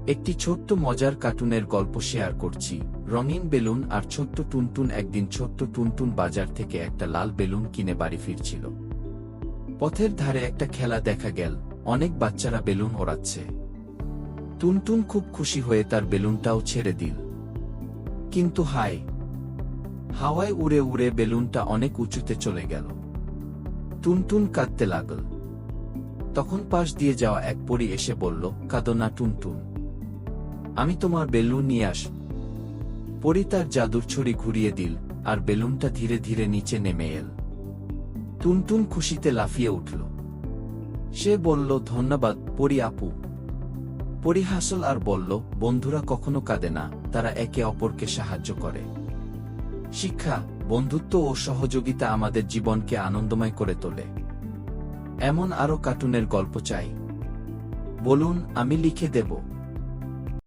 একটি ছোট্ট মজার কার্টুনের গল্প শেয়ার করছি। রঙিন বেলুন আর ছোট্ট টুনটুন। একদিন ছোট্ট টুনটুন বাজার থেকে একটা লাল বেলুন কিনে বাড়ি ফিরছিল। পথের ধারে একটা খেলা দেখা গেল, অনেক বাচ্চারা বেলুন ওড়াচ্ছে। টুনটুন খুব খুশি হয়ে তার বেলুনটাও ছেড়ে দিল। কিন্তু হাওয়ায় উড়ে উড়ে বেলুনটা অনেক উঁচুতে চলে গেল। টুনটুন কাঁদতে লাগল। তখন পাশ দিয়ে যাওয়া এক পরী এসে বলল, কাঁদো না টুনটুন, আমি তোমার বেলুন নিয়ে আসব। পরী তার জাদুর ছড়ি ঘুরিয়ে দিল, আর বেলুনটা ধীরে ধীরে নিচে নেমে এল। টুনটুন খুশিতে লাফিয়ে উঠল। সে বলল, ধন্যবাদ পরী আপু। পরী হাসল আর বলল, বন্ধুরা কখনো কাঁদে না, তারা একে অপরকে সাহায্য করে। শিক্ষা, বন্ধুত্ব ও সহযোগিতা আমাদের জীবনকে আনন্দময় করে তোলে। এমন আরো কার্টুনের গল্প চাই? বলুন, আমি লিখে দেব।